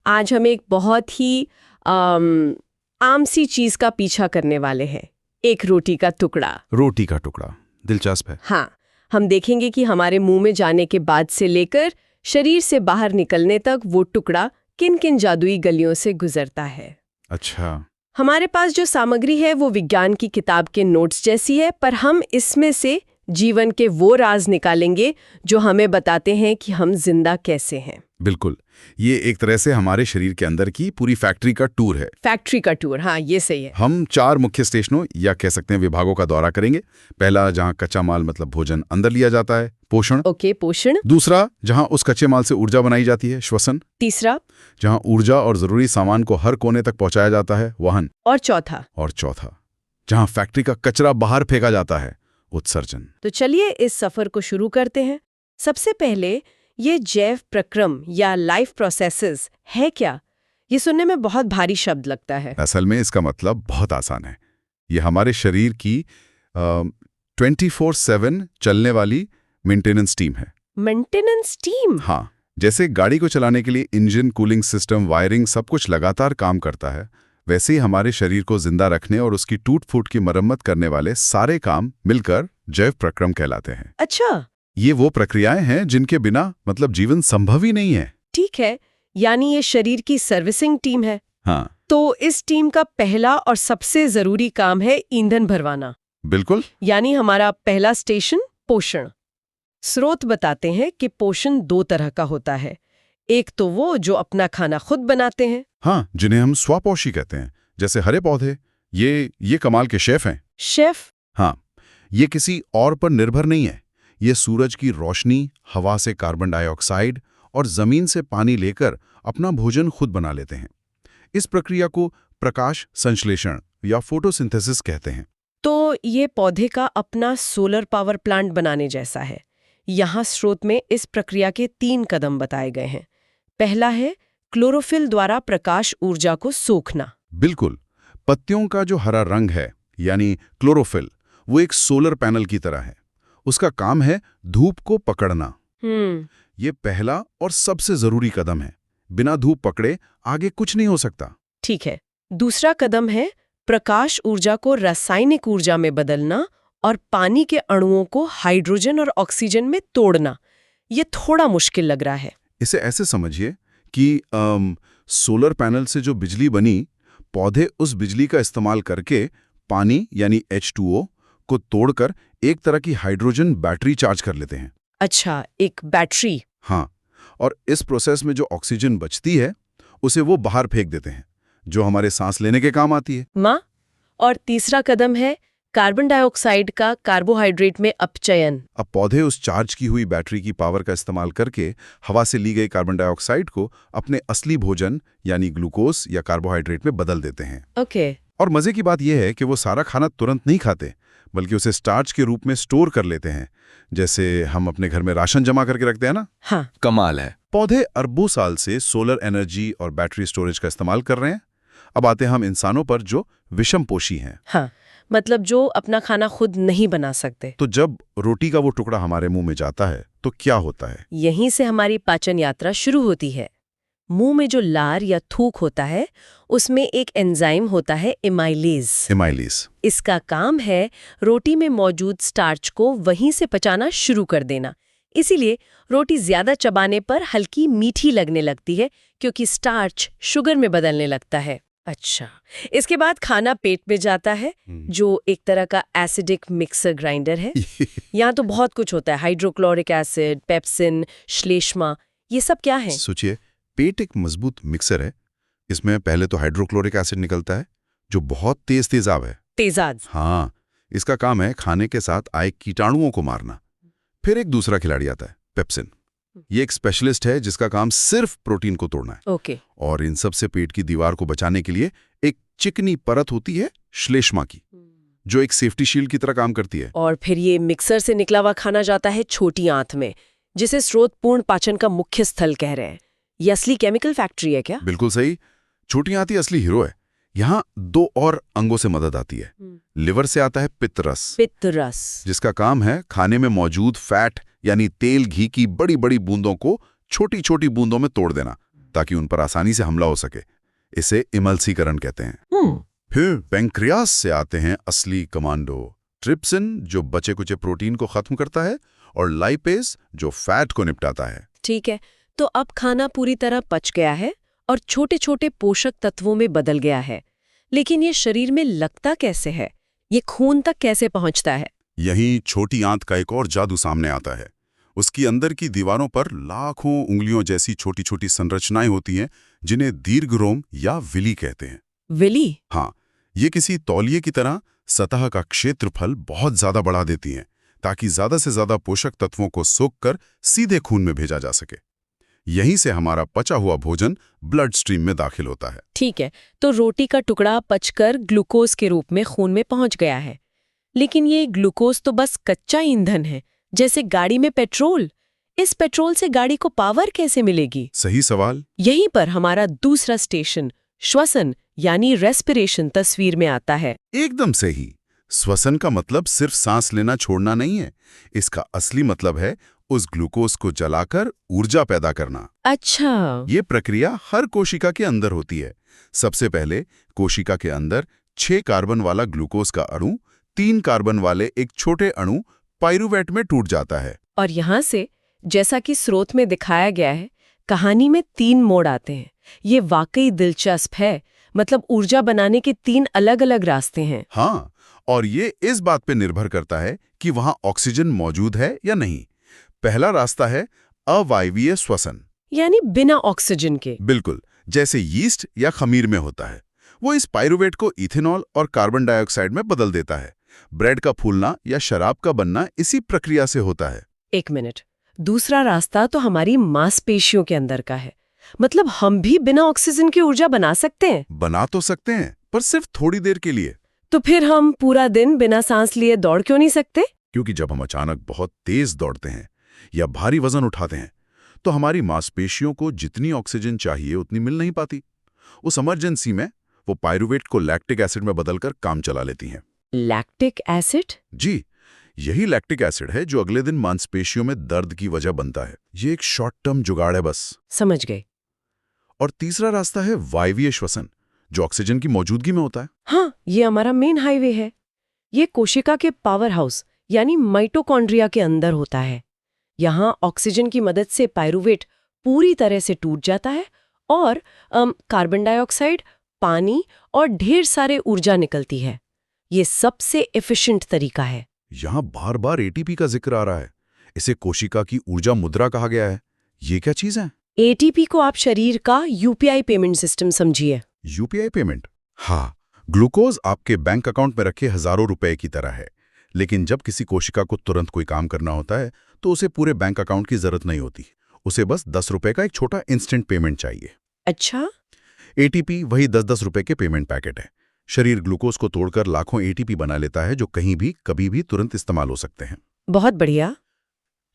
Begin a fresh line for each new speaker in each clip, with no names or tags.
आज हम एक बहुत ही आम सी चीज का पीछा करने वाले हैं, एक रोटी का टुकड़ा।
रोटी का टुकड़ा दिलचस्प है।
हाँ, हम देखेंगे कि हमारे मुंह में जाने के बाद से लेकर शरीर से बाहर निकलने तक वो टुकड़ा किन किन जादुई गलियों से गुजरता है।
अच्छा,
हमारे पास जो सामग्री है वो विज्ञान की किताब के नोट्स जैसी है, पर हम इसमें से जीवन के वो राज निकालेंगे जो हमें बताते हैं कि हम जिंदा कैसे हैं।
बिल्कुल। ये एक तरह से हमारे शरीर के अंदर की पूरी फैक्ट्री का टूर है।
फैक्ट्री का टूर, हाँ ये सही है।
हम 4 मुख्य स्टेशनों या कह सकते हैं विभागों का दौरा करेंगे। पहला, जहां कच्चा माल मतलब भोजन अंदर लिया जाता है, पोषण।
ओके, पोषण।
दूसरा, जहां उस कच्चे माल से ऊर्जा बनाई जाती है, श्वसन।
तीसरा,
जहां ऊर्जा और जरूरी सामान को हर कोने तक पहुंचाया जाता है, वहन।
और चौथा,
जहां फैक्ट्री का कचरा बाहर फेंका जाता है, उत्सर्जन।
तो चलिए इस सफर को शुरू करते हैं। सबसे पहले ये जैव प्रक्रम या लाइफ प्रोसेसेस है क्या? ये सुनने में बहुत भारी शब्द लगता है।
असल में इसका मतलब बहुत आसान है। ये हमारे शरीर की 24/7 चलने वाली मेंटेनेंस टीम है।
Maintenance team?
हाँ, जैसे गाड़ी को चलाने के लिए इंजन, कूलिंग सिस्टम, वायरिंग सब कुछ लगातार काम करता है, वैसे ही हमारे शरीर को जिंदा रखने और उसकी टूट-फूट की मरम्मत करने वाले सारे काम मिलकर जैव प्रक्रम कहलाते हैं।
अच्छा,
ये वो प्रक्रियाएं हैं जिनके बिना मतलब जीवन संभव ही नहीं है।
ठीक है, यानी ये शरीर की सर्विसिंग टीम है।
हाँ,
तो इस टीम का पहला और सबसे जरूरी काम है ईंधन भरवाना।
बिल्कुल।
यानी हमारा पहला स्टेशन पोषण। स्रोत बताते हैं कि पोषण 2 तरह का होता है। एक तो वो जो अपना खाना खुद बनाते हैं।
हाँ, जिन्हें हम स्वपोषी कहते हैं, जैसे हरे पौधे। ये कमाल के शेफ हैं।
शेफ?
हाँ, ये किसी और पर निर्भर नहीं है। ये सूरज की रोशनी, हवा से कार्बन डाइऑक्साइड और जमीन से पानी लेकर अपना भोजन खुद बना लेते हैं। इस प्रक्रिया को प्रकाश संश्लेषण या फोटोसिंथेसिस कहते हैं।
तो ये पौधे का अपना सोलर पावर प्लांट बनाने जैसा है। यहाँ स्रोत में इस प्रक्रिया के 3 कदम बताए गए हैं। पहला है क्लोरोफिल द्वारा प्रकाश ऊर्जा को सोखना।
बिल्कुल। पत्तियों का जो हरा रंग है यानी क्लोरोफिल, वो एक सोलर पैनल की तरह है। उसका काम है धूप को पकड़ना। ये पहला और सबसे जरूरी कदम है। बिना धूप पकड़े आगे कुछ नहीं हो सकता।
ठीक है। दूसरा कदम है प्रकाश ऊर्जा को रासायनिक ऊर्जा में बदलना और पानी के अणुओं को हाइड्रोजन और ऑक्सीजन में तोड़ना। ये थोड़ा मुश्किल लग रहा है।
इसे ऐसे समझिए कि सोलर पैनल से जो बिजली बनी, पौधे उस बिजली का इस्तेमाल करके पानी यानी H2O को तोड़कर एक तरह की हाइड्रोजन बैटरी चार्ज कर लेते हैं।
अच्छा, एक बैटरी।
हाँ, और इस प्रोसेस में जो ऑक्सीजन बचती है उसे वो बाहर फेंक देते हैं, जो हमारे सांस लेने के काम आती है।
माँ, और तीसरा कदम है कार्बन डाइऑक्साइड का कार्बोहाइड्रेट में अपचयन।
अब पौधे उस चार्ज की हुई बैटरी की पावर का इस्तेमाल करके हवा से ली गई कार्बन डाइऑक्साइड को अपने असली भोजन यानी ग्लूकोज या कार्बोहाइड्रेट में बदल देते हैं।
ओके।
और मजे की बात यह है कि वो सारा खाना तुरंत नहीं खाते, बल्कि उसे स्टार्च के रूप में स्टोर कर लेते हैं, जैसे हम अपने घर में राशन जमा करके रखते हैं ना।
हाँ,
कमाल है। पौधे अरबों साल से सोलर एनर्जी और बैटरी स्टोरेज का इस्तेमाल कर रहे हैं। अब आते हैं हम इंसानों पर जो विषमपोषी हैं।
हाँ, मतलब जो अपना खाना खुद नहीं बना सकते।
तो जब रोटी का वो टुकड़ा हमारे मुंह में जाता है तो क्या होता है?
यहीं से हमारी पाचन यात्रा शुरू होती है। मुंह में जो लार या थूक होता है, उसमें एक एंजाइम होता है एमाइलेज। इसका काम है रोटी में मौजूद स्टार्च को वहीं से पचाना शुरू कर देना। इसीलिए रोटी ज्यादा चबाने पर हल्की मीठी लगने लगती है, क्योंकि स्टार्च शुगर में बदलने लगता है। अच्छा, इसके बाद खाना पेट में जाता है, जो एक तरह का एसिडिक मिक्सर ग्राइंडर है। यहाँ तो बहुत कुछ होता है, हाइड्रोक्लोरिक एसिड, पेप्सिन, श्लेष्मा, ये सब क्या है?
सोचिए, पेट एक मजबूत मिक्सर है। इसमें पहले तो हाइड्रोक्लोरिक एसिड निकलता है, जो बहुत तेज तेजाब है।
तेजाब?
हाँ, इसका काम है खाने के साथ आए कीटाणुओं को मारना। फिर एक दूसरा खिलाड़ी आता है, पेप्सिन। ये एक स्पेशलिस्ट है जिसका काम सिर्फ प्रोटीन को तोड़ना है।
ओके।
और इन सब से पेट की दीवार को बचाने के लिए एक चिकनी परत होती है श्लेष्मा की, जो एक सेफ्टी शील्ड की तरह काम करती है।
और फिर ये मिक्सर से निकला हुआ खाना जाता है छोटी आंत में, जिसे स्रोतपूर्ण पाचन का मुख्य स्थल कह रहे हैं। ये असली केमिकल फैक्ट्री है क्या?
बिल्कुल सही। छोटी आंत ही असली हीरो है। यहाँ 2 और अंगों से मदद आती है। लिवर से आता है पित्तरस, जिसका काम है खाने में मौजूद फैट यानी तेल, घी की बड़ी बड़ी बूंदों को छोटी छोटी बूंदों में तोड़ देना। ताकि उन पर आसानी से हमला हो सके। इसे इमल्सीकरण कहते हैं। फिर पैंक्रियास से आते हैं असली कमांडो, ट्रिप्सिन जो बचे कुचे प्रोटीन को खत्म करता है और लाइपेज जो फैट को निपटाता है।
ठीक है, तो अब खाना पूरी तरह पच गया है और छोटे छोटे पोषक तत्वों में बदल गया है, लेकिन ये शरीर में लगता कैसे है? ये खून तक कैसे पहुंचता है?
यहीं छोटी आंत का एक और जादू सामने आता है। उसकी अंदर की दीवारों पर लाखों उंगलियों जैसी छोटी छोटी संरचनाएं होती हैं, जिन्हें दीर्घरोम या विली कहते हैं।
विली?
हाँ, ये किसी तौलिए की तरह सतह का क्षेत्रफल बहुत ज्यादा बढ़ा देती हैं, ताकि ज्यादा से ज्यादा पोषक तत्वों को सोखकर सीधे खून में भेजा जा सके। यहीं से हमारा पचा हुआ भोजन ब्लड स्ट्रीम में दाखिल होता है।
ठीक है, तो रोटी का टुकड़ा पचकर ग्लूकोज के रूप में खून में पहुंच गया है, लेकिन ये ग्लूकोज तो बस कच्चा ईंधन है, जैसे गाड़ी में पेट्रोल। इस पेट्रोल से गाड़ी को पावर कैसे मिलेगी?
सही सवाल।
यहीं पर हमारा दूसरा स्टेशन, श्वसन यानी रेस्पिरेशन, तस्वीर में आता है।
एकदम सही। श्वसन का मतलब सिर्फ सांस लेना छोड़ना नहीं है। इसका असली मतलब है उस ग्लूकोज को जलाकर ऊर्जा पैदा करना।
अच्छा।
ये प्रक्रिया हर कोशिका के अंदर होती है। सबसे पहले कोशिका के अंदर 6 कार्बन वाला ग्लूकोज का अणु 3 कार्बन वाले एक छोटे अणु पाइरूवेट में टूट जाता है।
और यहाँ से, जैसा कि स्रोत में दिखाया गया है, कहानी में 3 मोड़ आते हैं। ये वाकई दिलचस्प है, मतलब ऊर्जा बनाने के 3 अलग-अलग रास्ते हैं।
हाँ, और ये इस बात पे निर्भर करता है कि वहां ऑक्सीजन मौजूद है या नहीं। पहला रास्ता है अवायवीय श्वसन,
यानी बिना ऑक्सीजन के।
बिल्कुल, जैसे यीस्ट या खमीर में होता है। वो इस पाइरूवेट को इथेनॉल और कार्बन डाइऑक्साइड में बदल देता है। ब्रेड का फूलना या शराब का बनना इसी प्रक्रिया से होता है।
एक मिनट, दूसरा रास्ता तो हमारी मांसपेशियों के अंदर का है। मतलब हम भी बिना ऑक्सीजन की ऊर्जा बना सकते हैं?
बना तो सकते हैं, पर सिर्फ थोड़ी देर के लिए।
तो फिर हम पूरा दिन बिना सांस लिए दौड़ क्यों नहीं सकते?
क्योंकि जब हम अचानक बहुत तेज दौड़ते हैं या भारी वजन उठाते हैं, तो हमारी मांसपेशियों को जितनी ऑक्सीजन चाहिए उतनी मिल नहीं पाती। उस इमरजेंसी में वो पाइरूवेट को लैक्टिक एसिड में बदलकर काम चला लेती हैं।
Lactic acid?
जी, यही लैक्टिक एसिड है जो अगले दिन मांसपेशियों में दर्द की वजह बनता है। ये एक शॉर्ट टर्म जुगाड़ है बस।
समझ गए।
और तीसरा रास्ता है वायवीय श्वसन, जो ऑक्सीजन की मौजूदगी में होता है।
हाँ, ये हमारा मेन हाईवे है। ये कोशिका के पावर हाउस यानी माइटोकॉन्ड्रिया के अंदर होता है। यहाँ ऑक्सीजन की मदद से पाइरूवेट पूरी तरह से टूट जाता है और कार्बन डाइऑक्साइड, पानी और ढेर सारे ऊर्जा निकलती है। ये सबसे एफिशिएंट तरीका है।
यहाँ बार बार एटीपी का जिक्र आ रहा है। इसे कोशिका की ऊर्जा मुद्रा कहा गया है। ये क्या चीज है?
एटीपी को आप शरीर का यूपीआई पेमेंट सिस्टम समझिए।
UPI payment? हाँ, ग्लूकोज आपके बैंक अकाउंट में रखे हजारों रुपए की तरह है, लेकिन जब किसी कोशिका को तुरंत कोई काम करना होता है तो उसे पूरे बैंक अकाउंट की जरूरत नहीं होती। उसे बस 10 रुपए का एक छोटा इंस्टेंट पेमेंट चाहिए।
अच्छा।
एटीपी वही 10-10 रुपए के पेमेंट पैकेट है। शरीर ग्लूकोज को तोड़कर लाखों एटीपी बना लेता है, जो कहीं भी कभी भी तुरंत इस्तेमाल हो सकते हैं।
बहुत बढ़िया।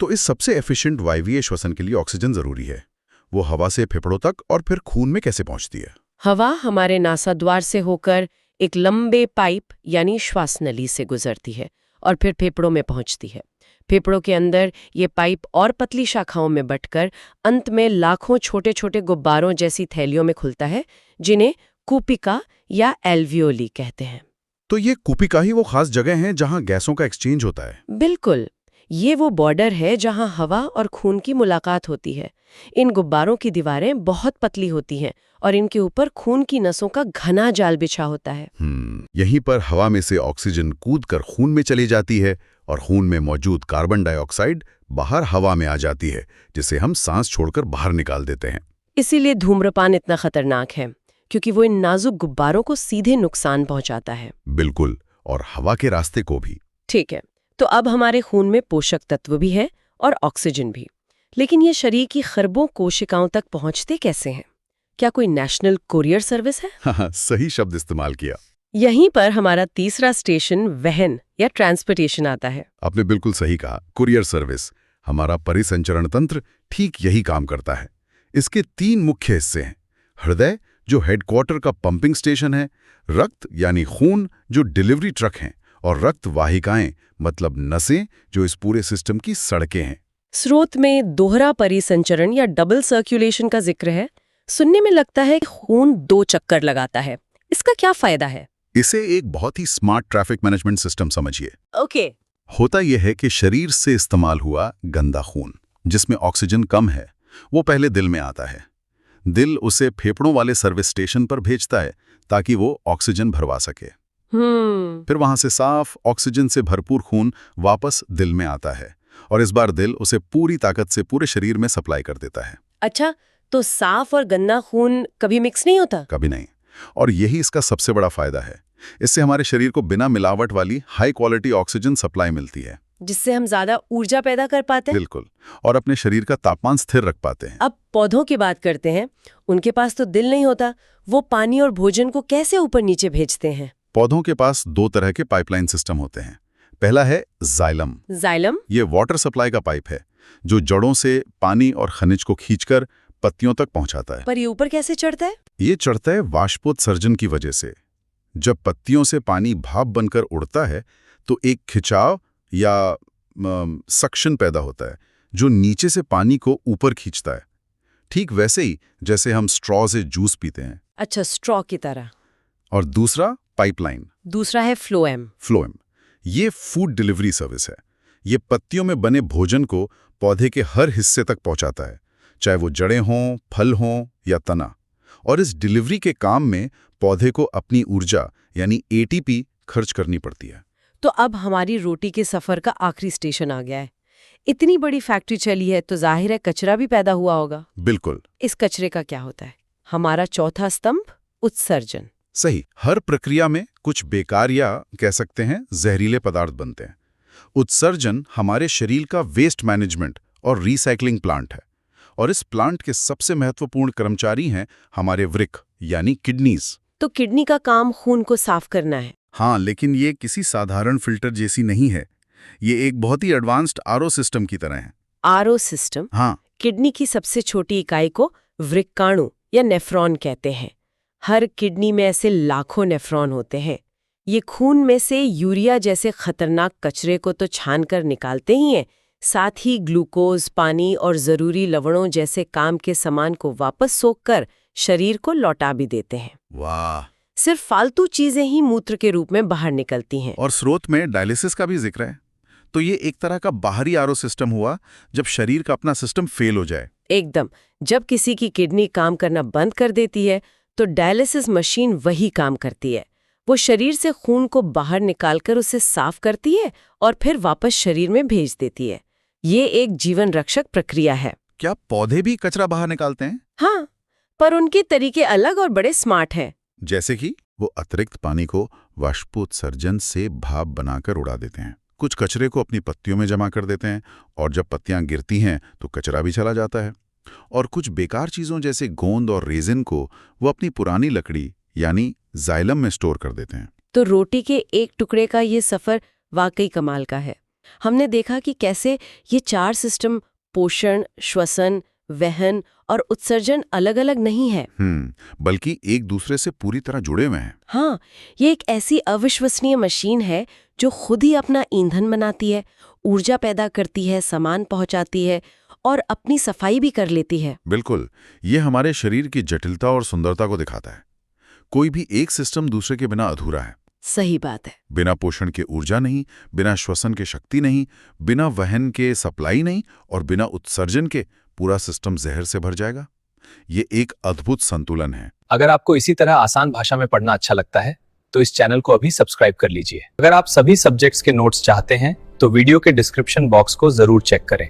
तो इस सबसे एफिशिएंट वायवीय श्वसन के लिए ऑक्सीजन जरूरी है। वो हवा से फेफड़ों तक और फिर खून में कैसे पहुंचती है?
हवा हमारे नासाद्वार से होकर एक लंबे पाइप यानी श्वास नली से गुजरती है और फिर फेफड़ों में पहुंचती है। फेफड़ों के अंदर ये पाइप और पतली शाखाओं में बंटकर अंत में लाखों छोटे छोटे गुब्बारों जैसी थैलियों में खुलता है, जिन्हें कूपिका या एल्वियोली कहते हैं।
तो ये कूपिका ही वो खास जगह है जहां गैसों का एक्सचेंज होता है?
बिल्कुल, ये वो बॉर्डर है जहां हवा और खून की मुलाकात होती है। इन गुब्बारों की दीवारें बहुत पतली होती हैं और इनके ऊपर खून की नसों का घना जाल बिछा होता है।
यहीं पर हवा में से ऑक्सीजन कूदकर खून में चली जाती है और खून में मौजूद कार्बन डाइऑक्साइड बाहर हवा में आ जाती है, जिसे हम सांस छोड़कर बाहर निकाल देते हैं।
इसीलिए धूम्रपान इतना खतरनाक है, क्योंकि वो इन नाजुक गुब्बारों को सीधे नुकसान पहुंचाता है।
बिल्कुल, और हवा के रास्ते को भी।
ठीक है, तो अब हमारे खून में पोषक तत्व भी है और ऑक्सीजन भी, लेकिन ये शरीर की खरबों कोशिकाओं तक पहुंचते कैसे हैं? क्या कोई नेशनल कुरियर सर्विस है?
हाँ, सही शब्द इस्तेमाल किया।
यहीं पर हमारा तीसरा स्टेशन वहन या ट्रांसपोर्टेशन आता है।
आपने बिल्कुल सही कहा, कुरियर सर्विस। हमारा परिसंचरण तंत्र ठीक यही काम करता है। इसके 3 मुख्य हिस्से हैं। हृदय, जो हेडक्वार्टर का पंपिंग स्टेशन है, रक्त यानी खून, जो डिलीवरी ट्रक हैं, और रक्त वाहिकाएं मतलब नसें, जो इस पूरे सिस्टम की सड़कें हैं।
स्रोत में दोहरा परिसंचरण या डबल सर्कुलेशन का जिक्र है, सुनने में लगता है कि खून 2 चक्कर लगाता है। इसका क्या फायदा है?
इसे एक बहुत ही स्मार्ट ट्रैफिक मैनेजमेंट सिस्टम समझिए।
ओके।
होता यह है कि शरीर से इस्तेमाल हुआ गंदा खून, जिसमें ऑक्सीजन कम है, वो पहले दिल में आता है। दिल उसे फेफड़ों वाले सर्विस स्टेशन पर भेजता है ताकि वो ऑक्सीजन भरवा सके। फिर वहां से साफ ऑक्सीजन से भरपूर खून वापस दिल में आता है और इस बार दिल उसे पूरी ताकत से पूरे शरीर में सप्लाई कर देता है।
अच्छा, तो साफ और गंदा खून कभी मिक्स नहीं होता?
कभी नहीं। और यही इसका सबसे बड़ा फायदा है। इससे हमारे शरीर को बिना मिलावट वाली हाई क्वालिटी ऑक्सीजन सप्लाई मिलती है,
जिससे हम ज्यादा ऊर्जा पैदा कर पाते हैं।
बिल्कुल, और अपने शरीर का तापमान स्थिर रख पाते हैं।
अब पौधों की बात करते हैं। उनके पास तो दिल नहीं होता, वो पानी और भोजन को कैसे ऊपर नीचे भेजते हैं?
पौधों के पास 2 तरह के पाइपलाइन सिस्टम होते हैं। पहला है जाइलम।
जाइलम?
ये वाटर सप्लाई का पाइप है जो जड़ों से पानी और खनिज को खींचकर पत्तियों तक पहुंचाता है।
पर ये ऊपर कैसे चढ़ता है?
ये चढ़ता है वाष्पोत्सर्जन की वजह से। जब पत्तियों से पानी भाप बनकर उड़ता है तो एक खिंचाव या सक्शन पैदा होता है जो नीचे से पानी को ऊपर खींचता है, ठीक वैसे ही जैसे हम स्ट्रॉ से जूस पीते हैं।
अच्छा, स्ट्रॉ की तरह।
और दूसरा पाइपलाइन।
दूसरा है फ्लोएम।
फ्लोएम ये फूड डिलीवरी सर्विस है। ये पत्तियों में बने भोजन को पौधे के हर हिस्से तक पहुंचाता है, चाहे वो जड़ें हों, फल हों या तना। और इस डिलीवरी के काम में पौधे को अपनी ऊर्जा यानी एटीपी खर्च करनी पड़ती है।
तो अब हमारी रोटी के सफर का आखिरी स्टेशन आ गया है। इतनी बड़ी फैक्ट्री चली है तो जाहिर है कचरा भी पैदा हुआ होगा।
बिल्कुल।
इस कचरे का क्या होता है? हमारा चौथा स्तंभ, उत्सर्जन।
सही। हर प्रक्रिया में कुछ बेकार या कह सकते हैं जहरीले पदार्थ बनते हैं। उत्सर्जन हमारे शरीर का वेस्ट मैनेजमेंट और रिसाइकलिंग प्लांट है, और इस प्लांट के सबसे महत्वपूर्ण कर्मचारी हैं हमारे वृक्क यानी किडनीज।
तो किडनी का काम खून को साफ करना है।
हाँ, लेकिन ये किसी साधारण फिल्टर जैसी नहीं है। ये एक बहुत ही एडवांस्ड आरओ सिस्टम की तरह है।
RO system?
हाँ।
किडनी की सबसे छोटी इकाई को वृक्काणु या नेफ्रॉन कहते हैं। हर किडनी में ऐसे लाखों नेफ्रॉन होते हैं। ये खून में से यूरिया जैसे खतरनाक कचरे को तो छानकर निकालते ही हैं, साथ ही ग्लूकोज, पानी और जरूरी लवणों जैसे काम के सामान को वापस सोखकर शरीर को लौटा भी देते हैं।
वाह!
सिर्फ फालतू चीजें ही मूत्र के रूप में बाहर निकलती हैं।
और स्रोत में डायलिसिस का भी जिक्र है। तो ये एक तरह का बाहरी आरओ सिस्टम हुआ जब शरीर का अपना सिस्टम फेल हो जाए।
एकदम। जब किसी की किडनी काम करना बंद कर देती है तो डायलिसिस मशीन वही काम करती है। वो शरीर से खून को बाहर निकालकर उसे साफ करती है और फिर वापस शरीर में भेज देती है। ये एक जीवन रक्षक प्रक्रिया है।
क्या पौधे भी कचरा बाहर निकालते हैं?
हाँ, पर उनके तरीके अलग और बड़े स्मार्ट हैं।
जैसे कि वो अतिरिक्त पानी को वाष्पोत्सर्जन से भाप बनाकर उड़ा देते हैं, कुछ कचरे को अपनी पत्तियों में जमा कर देते हैं, और जब पत्तियां गिरती हैं तो कचरा भी चला जाता है। और कुछ बेकार चीजों जैसे गोंद और रेजिन को वो अपनी पुरानी लकड़ी यानी जाइलम में स्टोर कर देते हैं।
तो रोटी के एक टुकड़े का ये सफर वाकई कमाल का है। हमने देखा कि कैसे ये 4 सिस्टम पोषण, श्वसन, वहन और उत्सर्जन अलग अलग नहीं है,
बल्कि एक दूसरे से पूरी तरह जुड़े हुए हैं।
हाँ, ये एक ऐसी अविश्वसनीय मशीन है जो खुद ही अपना ईंधन बनाती है, ऊर्जा पैदा करती है, सामान पहुंचाती है और अपनी सफाई भी कर लेती है।
बिल्कुल, ये हमारे शरीर की जटिलता और सुंदरता को दिखाता है। कोई भी एक सिस्टम दूसरे के बिना अधूरा है।
सही बात है।
बिना पोषण के ऊर्जा नहीं, बिना श्वसन के शक्ति नहीं, बिना वहन के सप्लाई नहीं, और बिना उत्सर्जन के पूरा सिस्टम जहर से भर जाएगा। ये एक अद्भुत संतुलन है।
अगर आपको इसी तरह आसान भाषा में पढ़ना अच्छा लगता है तो इस चैनल को अभी सब्सक्राइब कर लीजिए। अगर आप सभी सब्जेक्ट्स के नोट्स चाहते हैं तो वीडियो के डिस्क्रिप्शन बॉक्स को जरूर चेक करें।